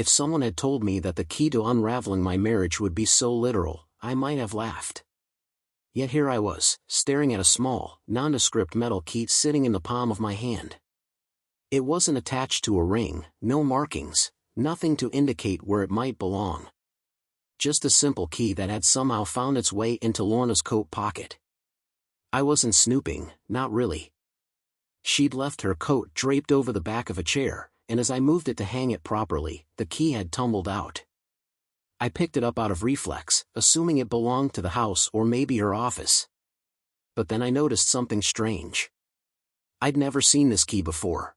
If someone had told me that the key to unraveling my marriage would be so literal, I might have laughed. Yet here I was, staring at a small, nondescript metal key sitting in the palm of my hand. It wasn't attached to a ring, no markings, nothing to indicate where it might belong. Just a simple key that had somehow found its way into Lorna's coat pocket. I wasn't snooping, not really. She'd left her coat draped over the back of a chair, and as I moved it to hang it properly, the key had tumbled out. I picked it up out of reflex, assuming it belonged to the house or maybe her office. But then I noticed something strange. I'd never seen this key before.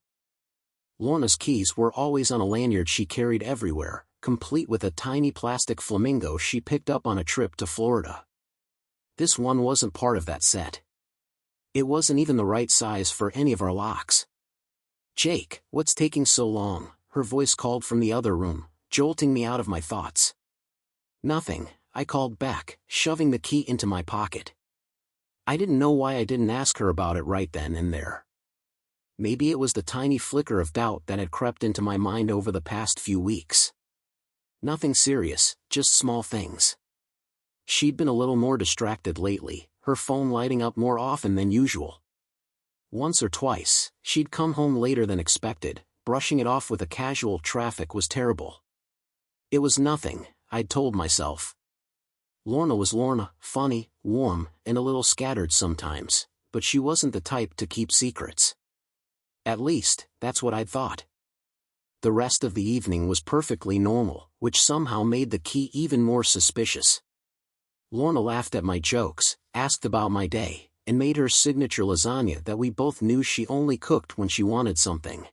Lorna's keys were always on a lanyard she carried everywhere, complete with a tiny plastic flamingo she picked up on a trip to Florida. This one wasn't part of that set. It wasn't even the right size for any of our locks. "Jake, what's taking so long?" her voice called from the other room, jolting me out of my thoughts. "Nothing," I called back, shoving the key into my pocket. I didn't know why I didn't ask her about it right then and there. Maybe it was the tiny flicker of doubt that had crept into my mind over the past few weeks. Nothing serious, just small things. She'd been a little more distracted lately, her phone lighting up more often than usual. Once or twice, she'd come home later than expected, brushing it off with a casual "traffic was terrible." It was nothing, I'd told myself. Lorna was Lorna, funny, warm, and a little scattered sometimes, but she wasn't the type to keep secrets. At least, that's what I'd thought. The rest of the evening was perfectly normal, which somehow made the key even more suspicious. Lorna laughed at my jokes, asked about my day, and made her signature lasagna that we both knew she only cooked when she wanted something.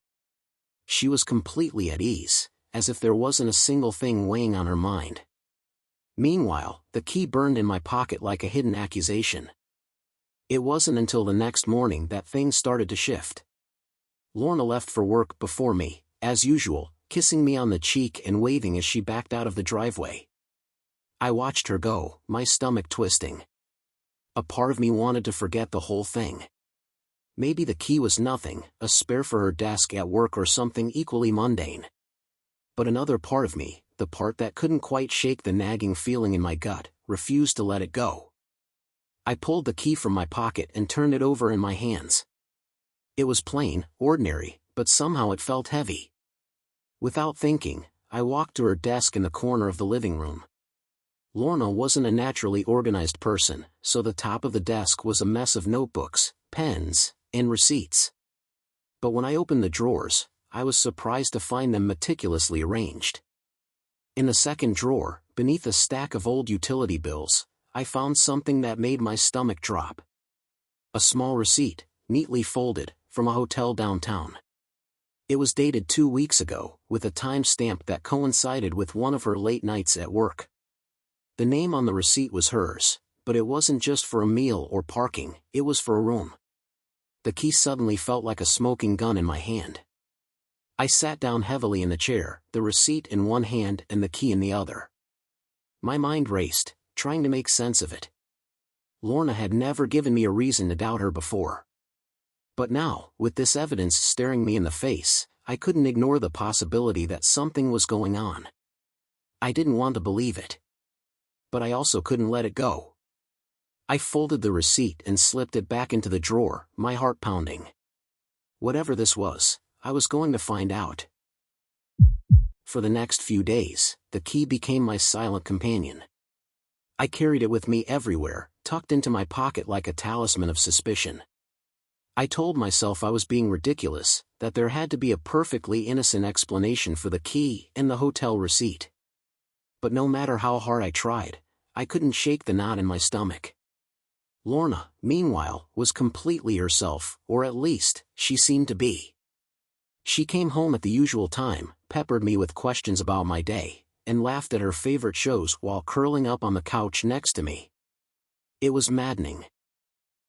She was completely at ease, as if there wasn't a single thing weighing on her mind. Meanwhile, the key burned in my pocket like a hidden accusation. It wasn't until the next morning that things started to shift. Lorna left for work before me, as usual, kissing me on the cheek and waving as she backed out of the driveway. I watched her go, my stomach twisting. A part of me wanted to forget the whole thing. Maybe the key was nothing, a spare for her desk at work or something equally mundane. But another part of me, the part that couldn't quite shake the nagging feeling in my gut, refused to let it go. I pulled the key from my pocket and turned it over in my hands. It was plain, ordinary, but somehow it felt heavy. Without thinking, I walked to her desk in the corner of the living room. Lorna wasn't a naturally organized person, so the top of the desk was a mess of notebooks, pens, and receipts. But when I opened the drawers, I was surprised to find them meticulously arranged. In the second drawer, beneath a stack of old utility bills, I found something that made my stomach drop. A small receipt, neatly folded, from a hotel downtown. It was dated 2 weeks ago, with a time stamp that coincided with one of her late nights at work. The name on the receipt was hers, but it wasn't just for a meal or parking, it was for a room. The key suddenly felt like a smoking gun in my hand. I sat down heavily in the chair, the receipt in one hand and the key in the other. My mind raced, trying to make sense of it. Lorna had never given me a reason to doubt her before. But now, with this evidence staring me in the face, I couldn't ignore the possibility that something was going on. I didn't want to believe it. But I also couldn't let it go. I folded the receipt and slipped it back into the drawer, my heart pounding. Whatever this was, I was going to find out. For the next few days, the key became my silent companion. I carried it with me everywhere, tucked into my pocket like a talisman of suspicion. I told myself I was being ridiculous, that there had to be a perfectly innocent explanation for the key and the hotel receipt. But no matter how hard I tried, I couldn't shake the knot in my stomach. Lorna, meanwhile, was completely herself, or at least, she seemed to be. She came home at the usual time, peppered me with questions about my day, and laughed at her favorite shows while curling up on the couch next to me. It was maddening.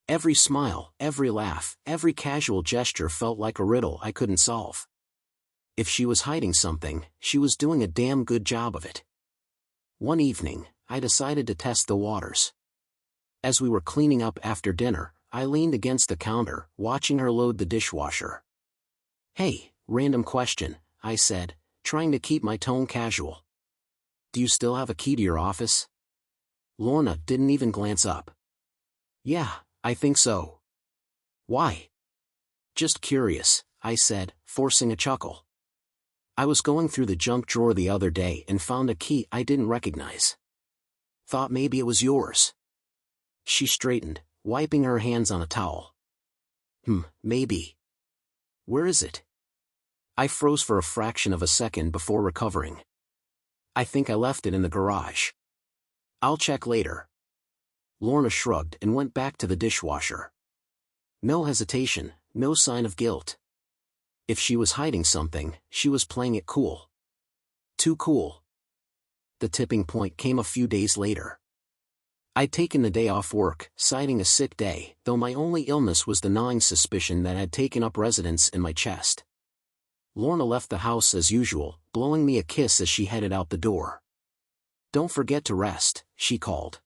Every smile, every laugh, every casual gesture felt like a riddle I couldn't solve. If she was hiding something, she was doing a damn good job of it. One evening, I decided to test the waters. As we were cleaning up after dinner, I leaned against the counter, watching her load the dishwasher. "Hey, random question," I said, trying to keep my tone casual. Do you still have a key to your office? Lorna didn't even glance up. Yeah, I think so. Why? Just curious, I said, forcing a chuckle. I was going through the junk drawer the other day and found a key I didn't recognize. Thought maybe it was yours. She straightened, wiping her hands on a towel. Maybe. Where is it? I froze for a fraction of a second before recovering. I think I left it in the garage. I'll check later. Lorna shrugged and went back to the dishwasher. No hesitation, no sign of guilt. If she was hiding something, she was playing it cool. Too cool. The tipping point came a few days later. I'd taken the day off work, citing a sick day, though my only illness was the gnawing suspicion that had taken up residence in my chest. Lorna left the house as usual, blowing me a kiss as she headed out the door. Don't forget to rest, she called.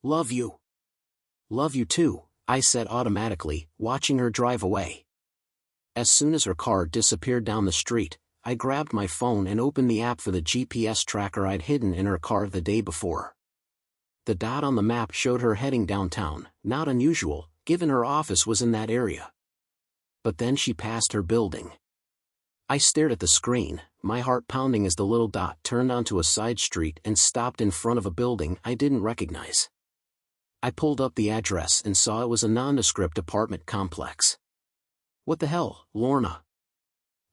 Love you. Love you too, I said automatically, watching her drive away. As soon as her car disappeared down the street, I grabbed my phone and opened the app for the GPS tracker I'd hidden in her car the day before. The dot on the map showed her heading downtown, not unusual, given her office was in that area. But then she passed her building. I stared at the screen, my heart pounding as the little dot turned onto a side street and stopped in front of a building I didn't recognize. I pulled up the address and saw it was a nondescript apartment complex. What the hell, Lorna?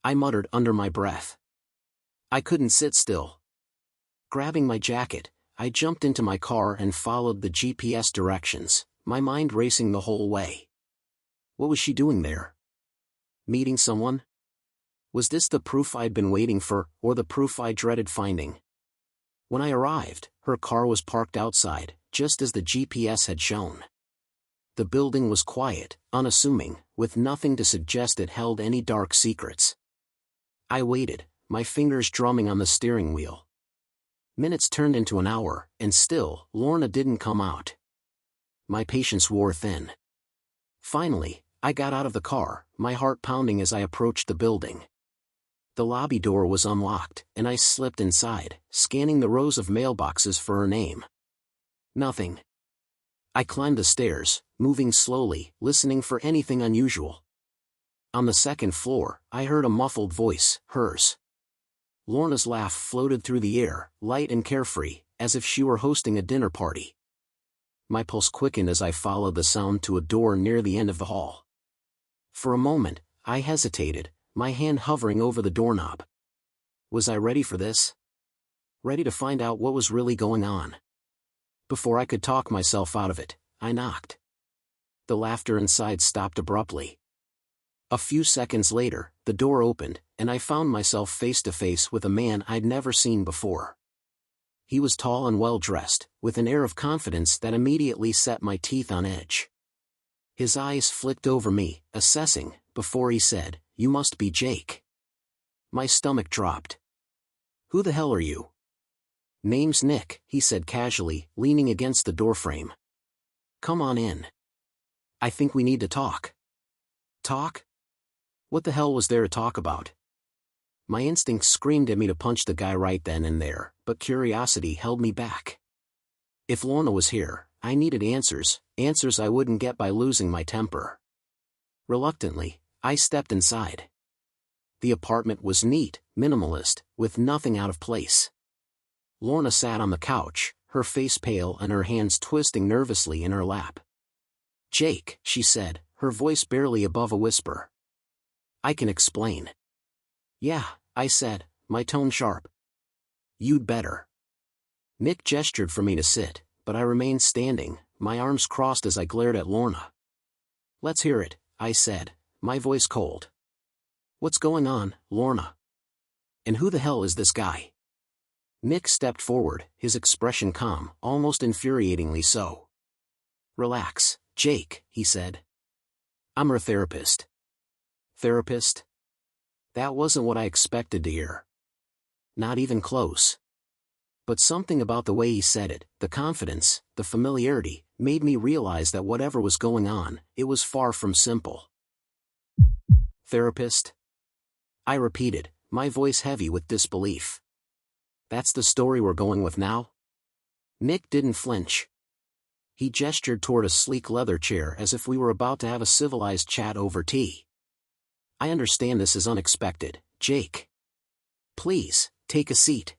I muttered under my breath. I couldn't sit still. Grabbing my jacket, I jumped into my car and followed the GPS directions, my mind racing the whole way. What was she doing there? Meeting someone? Was this the proof I'd been waiting for, or the proof I dreaded finding? When I arrived, her car was parked outside, just as the GPS had shown. The building was quiet, unassuming, with nothing to suggest it held any dark secrets. I waited, my fingers drumming on the steering wheel. Minutes turned into an hour, and still, Lorna didn't come out. My patience wore thin. Finally, I got out of the car, my heart pounding as I approached the building. The lobby door was unlocked, and I slipped inside, scanning the rows of mailboxes for her name. Nothing. I climbed the stairs, moving slowly, listening for anything unusual. On the second floor, I heard a muffled voice, hers. Lorna's laugh floated through the air, light and carefree, as if she were hosting a dinner party. My pulse quickened as I followed the sound to a door near the end of the hall. For a moment, I hesitated, my hand hovering over the doorknob. Was I ready for this? Ready to find out what was really going on? Before I could talk myself out of it, I knocked. The laughter inside stopped abruptly. A few seconds later, the door opened, and I found myself face to face with a man I'd never seen before. He was tall and well-dressed, with an air of confidence that immediately set my teeth on edge. His eyes flicked over me, assessing, before he said, "You must be Jake." My stomach dropped. "Who the hell are you?" "Name's Nick," he said casually, leaning against the doorframe. "Come on in. I think we need to talk." Talk? What the hell was there to talk about? My instinct screamed at me to punch the guy right then and there, but curiosity held me back. If Lorna was here, I needed answers, answers I wouldn't get by losing my temper. Reluctantly, I stepped inside. The apartment was neat, minimalist, with nothing out of place. Lorna sat on the couch, her face pale and her hands twisting nervously in her lap. "Jake," she said, her voice barely above a whisper. "I can explain." "Yeah," I said, my tone sharp. "You'd better." Nick gestured for me to sit, but I remained standing, my arms crossed as I glared at Lorna. "Let's hear it," I said, my voice cold. "What's going on, Lorna? And who the hell is this guy?" Nick stepped forward, his expression calm, almost infuriatingly so. "Relax, Jake," he said. "I'm her therapist." Therapist? That wasn't what I expected to hear. Not even close. But something about the way he said it, the confidence, the familiarity, made me realize that whatever was going on, it was far from simple. "Therapist?" I repeated, my voice heavy with disbelief. That's the story we're going with now? Nick didn't flinch. He gestured toward a sleek leather chair as if we were about to have a civilized chat over tea. I understand this is unexpected, Jake. Please, take a seat.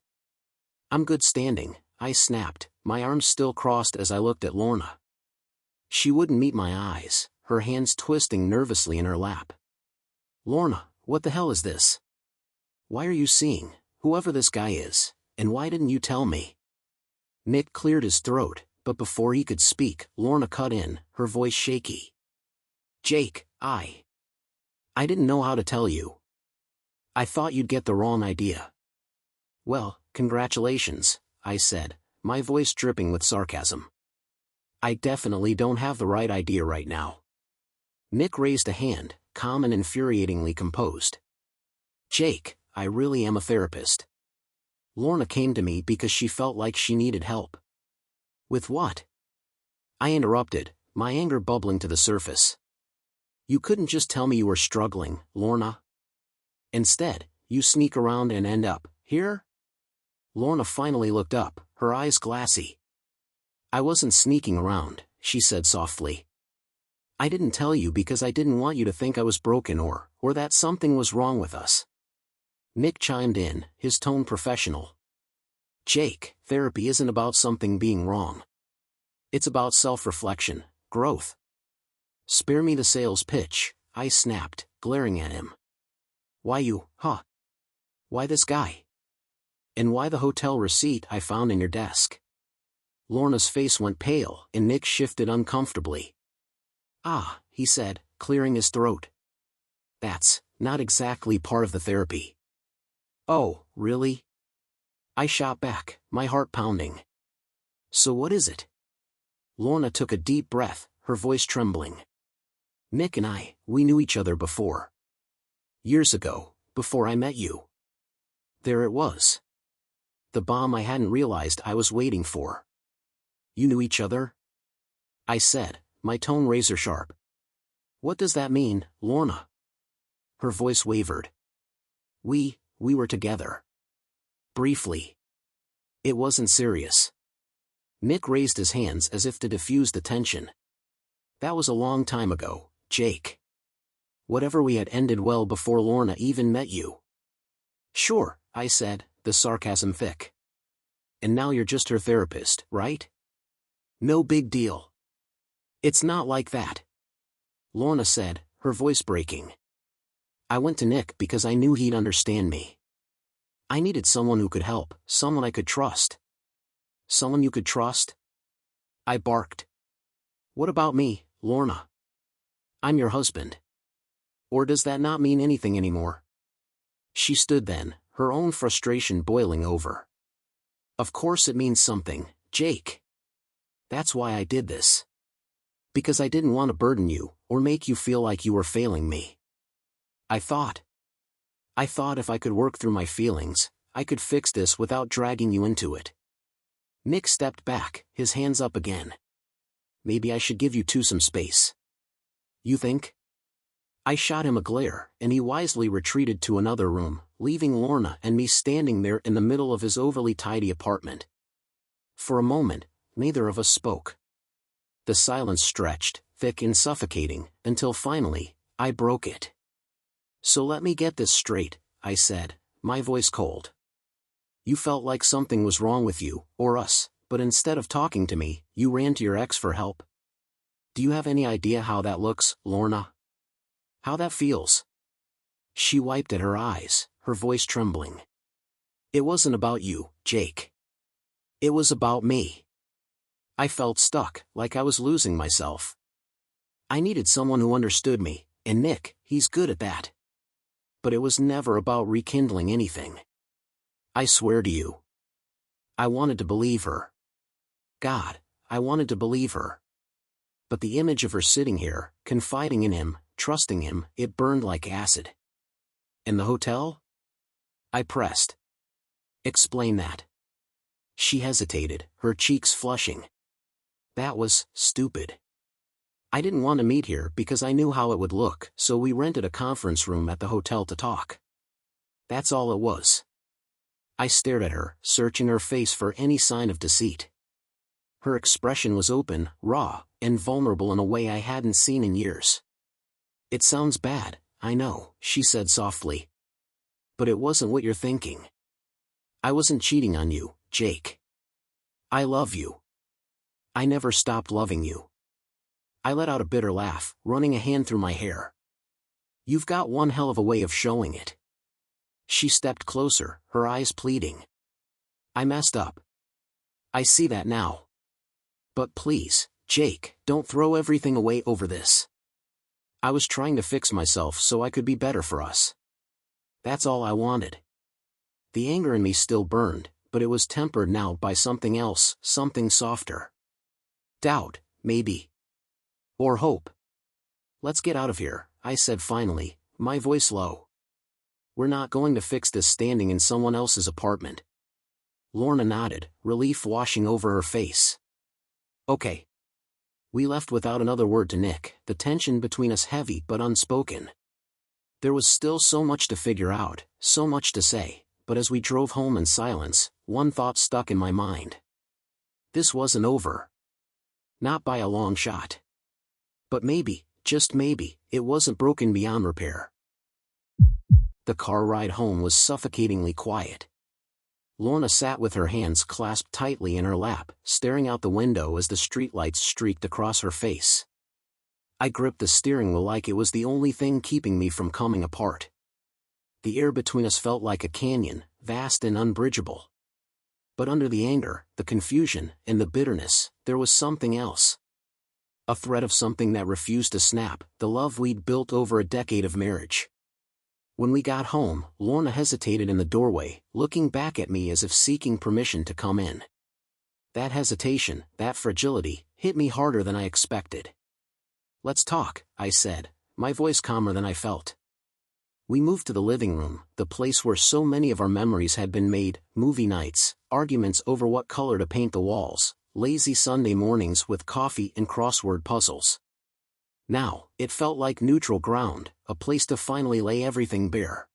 I'm good standing, I snapped, my arms still crossed as I looked at Lorna. She wouldn't meet my eyes, her hands twisting nervously in her lap. Lorna, what the hell is this? Why are you seeing whoever this guy is, and why didn't you tell me? Nick cleared his throat, but before he could speak, Lorna cut in, her voice shaky. Jake, I didn't know how to tell you. I thought you'd get the wrong idea. Well, congratulations, I said, my voice dripping with sarcasm. I definitely don't have the right idea right now. Nick raised a hand, calm and infuriatingly composed. Jake, I really am a therapist. Lorna came to me because she felt like she needed help. With what? I interrupted, my anger bubbling to the surface. You couldn't just tell me you were struggling, Lorna. Instead, you sneak around and end up here? Lorna finally looked up, her eyes glassy. I wasn't sneaking around, she said softly. I didn't tell you because I didn't want you to think I was broken or that something was wrong with us. Nick chimed in, his tone professional. Jake, therapy isn't about something being wrong. It's about self-reflection, growth. Spare me the sales pitch, I snapped, glaring at him. Why you, huh? Why this guy? And why the hotel receipt I found in your desk? Lorna's face went pale, and Nick shifted uncomfortably. Ah, he said, clearing his throat. That's not exactly part of the therapy. Oh, really? I shot back, my heart pounding. So what is it? Lorna took a deep breath, her voice trembling. Nick and we knew each other before. Years ago, before I met you. There it was. The bomb I hadn't realized I was waiting for. You knew each other? I said, my tone razor sharp. What does that mean, Lorna? Her voice wavered. We were together. Briefly. It wasn't serious. Nick raised his hands as if to diffuse the tension. That was a long time ago, Jake. Whatever we had ended well before Lorna even met you. Sure, I said, the sarcasm thick. And now you're just her therapist, right? No big deal. It's not like that. Lorna said, her voice breaking. I went to Nick because I knew he'd understand me. I needed someone who could help, someone I could trust. Someone you could trust? I barked. What about me, Lorna? I'm your husband. Or does that not mean anything anymore? She stood then, her own frustration boiling over. Of course it means something, Jake. That's why I did this. Because I didn't want to burden you, or make you feel like you were failing me. I thought if I could work through my feelings, I could fix this without dragging you into it. Nick stepped back, his hands up again. Maybe I should give you two some space. You think? I shot him a glare, and he wisely retreated to another room, leaving Lorna and me standing there in the middle of his overly tidy apartment. For a moment, neither of us spoke. The silence stretched, thick and suffocating, until finally, I broke it. So let me get this straight, I said, my voice cold. You felt like something was wrong with you, or us, but instead of talking to me, you ran to your ex for help. Do you have any idea how that looks, Lorna? How that feels? She wiped at her eyes, her voice trembling. It wasn't about you, Jake. It was about me. I felt stuck, like I was losing myself. I needed someone who understood me, and Nick, he's good at that. But it was never about rekindling anything. I swear to you. I wanted to believe her. God, I wanted to believe her. But the image of her sitting here, confiding in him, trusting him, it burned like acid. In the hotel? I pressed. Explain that. She hesitated, her cheeks flushing. That was stupid. I didn't want to meet here because I knew how it would look, so we rented a conference room at the hotel to talk. That's all it was. I stared at her, searching her face for any sign of deceit. Her expression was open, raw, and vulnerable in a way I hadn't seen in years. It sounds bad, I know, she said softly. But it wasn't what you're thinking. I wasn't cheating on you, Jake. I love you. I never stopped loving you. I let out a bitter laugh, running a hand through my hair. You've got one hell of a way of showing it. She stepped closer, her eyes pleading. I messed up. I see that now. But please, Jake, don't throw everything away over this. I was trying to fix myself so I could be better for us. That's all I wanted. The anger in me still burned, but it was tempered now by something else, something softer. Doubt, maybe. Or hope. Let's get out of here, I said finally, my voice low. We're not going to fix this standing in someone else's apartment. Lorna nodded, relief washing over her face. Okay. We left without another word to Nick, the tension between us heavy but unspoken. There was still so much to figure out, so much to say, but as we drove home in silence, one thought stuck in my mind. This wasn't over. Not by a long shot. But maybe, just maybe, it wasn't broken beyond repair. The car ride home was suffocatingly quiet. Lorna sat with her hands clasped tightly in her lap, staring out the window as the streetlights streaked across her face. I gripped the steering wheel like it was the only thing keeping me from coming apart. The air between us felt like a canyon, vast and unbridgeable. But under the anger, the confusion, and the bitterness, there was something else. A thread of something that refused to snap, the love we'd built over a decade of marriage. When we got home, Lorna hesitated in the doorway, looking back at me as if seeking permission to come in. That hesitation, that fragility, hit me harder than I expected. Let's talk, I said, my voice calmer than I felt. We moved to the living room, the place where so many of our memories had been made, movie nights, arguments over what color to paint the walls, lazy Sunday mornings with coffee and crossword puzzles. Now, it felt like neutral ground, a place to finally lay everything bare.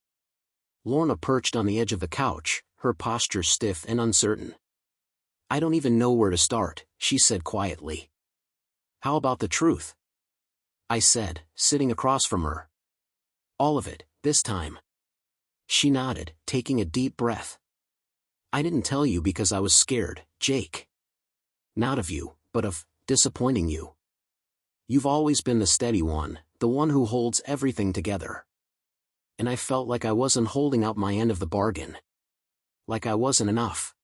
Lorna perched on the edge of the couch, her posture stiff and uncertain. I don't even know where to start, she said quietly. How about the truth? I said, sitting across from her. All of it, this time. She nodded, taking a deep breath. I didn't tell you because I was scared, Jake. Not of you, but of disappointing you. You've always been the steady one, the one who holds everything together. And I felt like I wasn't holding out my end of the bargain. Like I wasn't enough.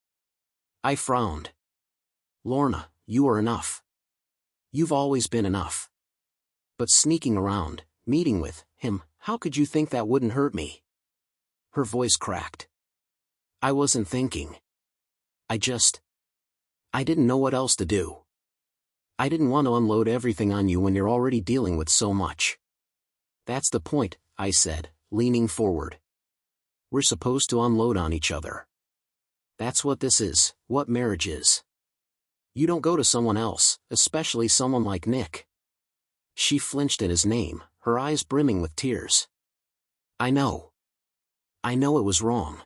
I frowned. Lorna, you are enough. You've always been enough. But sneaking around, meeting with him, how could you think that wouldn't hurt me? Her voice cracked. I wasn't thinking. I didn't know what else to do. I didn't want to unload everything on you when you're already dealing with so much. That's the point, I said, leaning forward. We're supposed to unload on each other. That's what this is, what marriage is. You don't go to someone else, especially someone like Nick. She flinched at his name, her eyes brimming with tears. I know. I know it was wrong.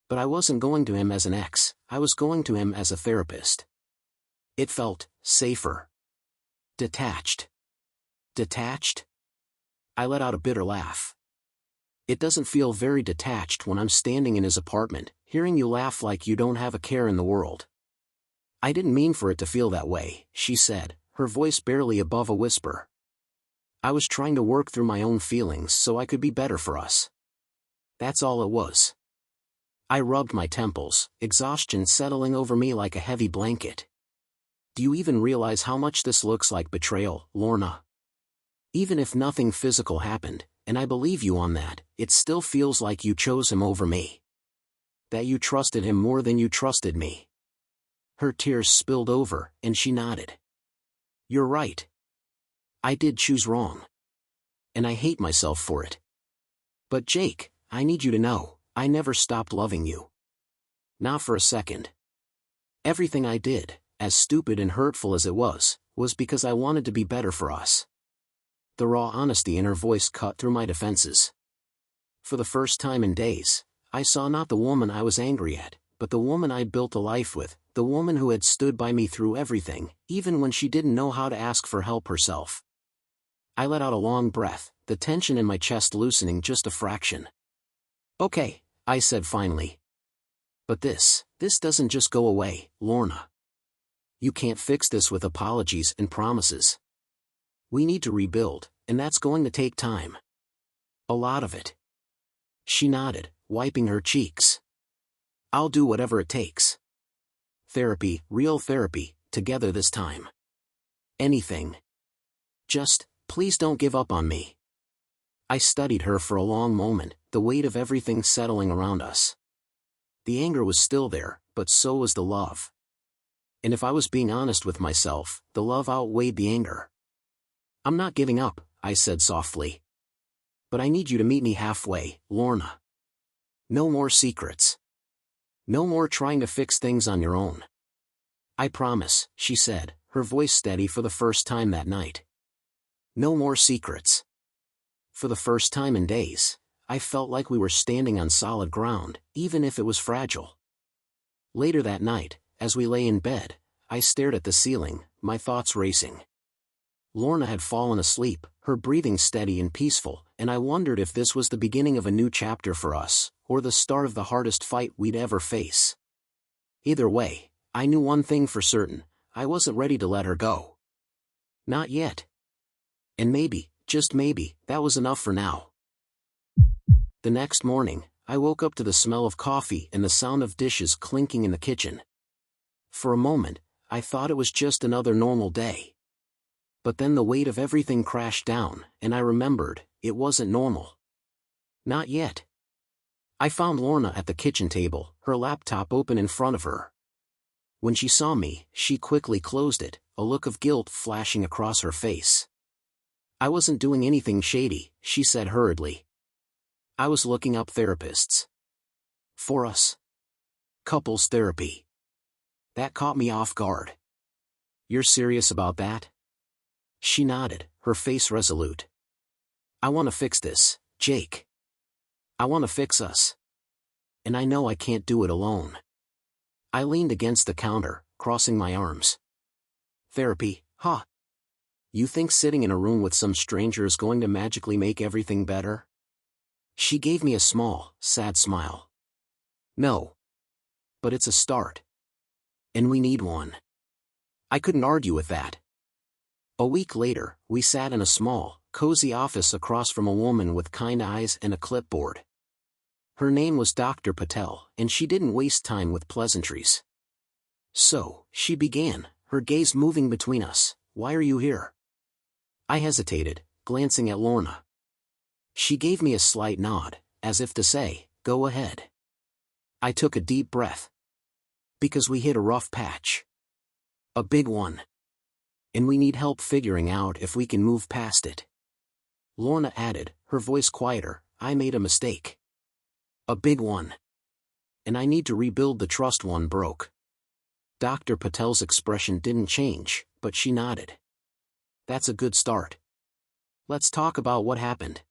But I wasn't going to him as an ex, I was going to him as a therapist. It felt safer. Detached. Detached? I let out a bitter laugh. It doesn't feel very detached when I'm standing in his apartment, hearing you laugh like you don't have a care in the world. I didn't mean for it to feel that way, she said, her voice barely above a whisper. I was trying to work through my own feelings so I could be better for us. That's all it was. I rubbed my temples, exhaustion settling over me like a heavy blanket. Do you even realize how much this looks like betrayal, Lorna? Even if nothing physical happened, and I believe you on that, it still feels like you chose him over me. That you trusted him more than you trusted me. Her tears spilled over, and she nodded. You're right. I did choose wrong. And I hate myself for it. But Jake, I need you to know, I never stopped loving you. Not for a second. Everything I did, as stupid and hurtful as it was because I wanted to be better for us. The raw honesty in her voice cut through my defenses. For the first time in days, I saw not the woman I was angry at, but the woman I'd built a life with, the woman who had stood by me through everything, even when she didn't know how to ask for help herself. I let out a long breath, the tension in my chest loosening just a fraction. "Okay," I said finally. "But this doesn't just go away, Lorna. You can't fix this with apologies and promises. We need to rebuild, and that's going to take time. A lot of it." She nodded, wiping her cheeks. "I'll do whatever it takes. Therapy, real therapy, together this time. Anything. Just, please don't give up on me." I studied her for a long moment, the weight of everything settling around us. The anger was still there, but so was the love. And if I was being honest with myself, the love outweighed the anger. "I'm not giving up," I said softly. "But I need you to meet me halfway, Lorna. No more secrets. No more trying to fix things on your own." "I promise," she said, her voice steady for the first time that night. No more secrets. For the first time in days, I felt like we were standing on solid ground, even if it was fragile. Later that night, as we lay in bed, I stared at the ceiling, my thoughts racing. Lorna had fallen asleep, her breathing steady and peaceful, and I wondered if this was the beginning of a new chapter for us, or the start of the hardest fight we'd ever face. Either way, I knew one thing for certain: I wasn't ready to let her go. Not yet. And maybe, just maybe, that was enough for now. The next morning, I woke up to the smell of coffee and the sound of dishes clinking in the kitchen. For a moment, I thought it was just another normal day. But then the weight of everything crashed down, and I remembered, it wasn't normal. Not yet. I found Lorna at the kitchen table, her laptop open in front of her. When she saw me, she quickly closed it, a look of guilt flashing across her face. "I wasn't doing anything shady," she said hurriedly. "I was looking up therapists. For us. Couples therapy." That caught me off guard. "You're serious about that?" She nodded, her face resolute. "I want to fix this, Jake. I want to fix us. And I know I can't do it alone." I leaned against the counter, crossing my arms. "Therapy, huh? You think sitting in a room with some stranger is going to magically make everything better?" She gave me a small, sad smile. "No. But it's a start. And we need one." I couldn't argue with that. A week later, we sat in a small, cozy office across from a woman with kind eyes and a clipboard. Her name was Dr. Patel, and she didn't waste time with pleasantries. "So," she began, her gaze moving between us, "why are you here?" I hesitated, glancing at Lorna. She gave me a slight nod, as if to say, "Go ahead." I took a deep breath. "Because we hit a rough patch. A big one. And we need help figuring out if we can move past it." Lorna added, her voice quieter, "I made a mistake. A big one. And I need to rebuild the trust one broke." Dr. Patel's expression didn't change, but she nodded. "That's a good start. Let's talk about what happened."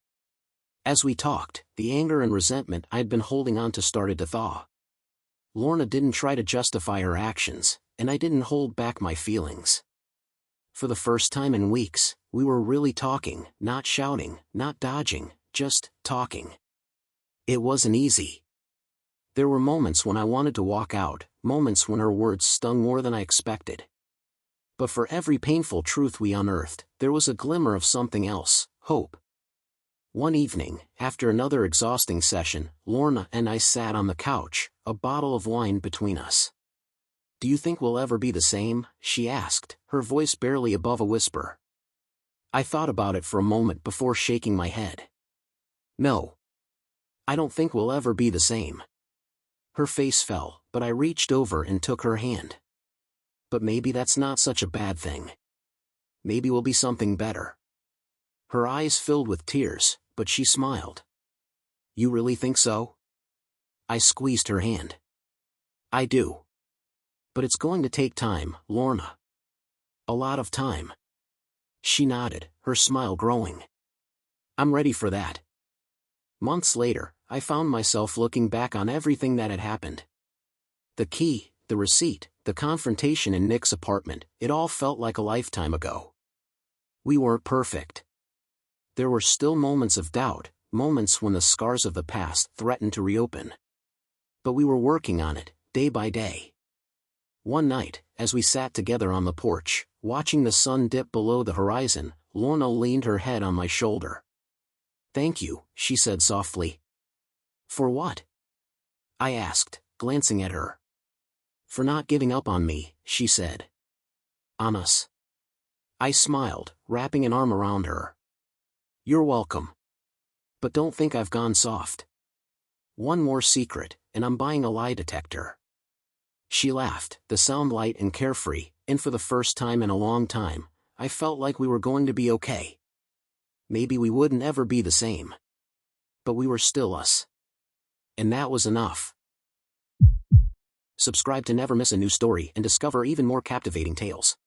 As we talked, the anger and resentment I'd been holding on to started to thaw. Lorna didn't try to justify her actions, and I didn't hold back my feelings. For the first time in weeks, we were really talking, not shouting, not dodging, just talking. It wasn't easy. There were moments when I wanted to walk out, moments when her words stung more than I expected. But for every painful truth we unearthed, there was a glimmer of something else: hope. One evening, after another exhausting session, Lorna and I sat on the couch, a bottle of wine between us. "Do you think we'll ever be the same?" she asked, her voice barely above a whisper. I thought about it for a moment before shaking my head. "No. I don't think we'll ever be the same." Her face fell, but I reached over and took her hand. "But maybe that's not such a bad thing. Maybe we'll be something better." Her eyes filled with tears, but she smiled. "You really think so?" I squeezed her hand. "I do. But it's going to take time, Lorna. A lot of time." She nodded, her smile growing. "I'm ready for that." Months later, I found myself looking back on everything that had happened. The key, the receipt, the confrontation in Nick's apartment, it all felt like a lifetime ago. We weren't perfect. There were still moments of doubt, moments when the scars of the past threatened to reopen. But we were working on it, day by day. One night, as we sat together on the porch, watching the sun dip below the horizon, Lorna leaned her head on my shoulder. "Thank you," she said softly. "For what?" I asked, glancing at her. "For not giving up on me," she said. "On us." I smiled, wrapping an arm around her. "You're welcome. But don't think I've gone soft. One more secret, and I'm buying a lie detector." She laughed, the sound light and carefree, and for the first time in a long time, I felt like we were going to be okay. Maybe we wouldn't ever be the same. But we were still us. And that was enough. Subscribe to never miss a new story and discover even more captivating tales.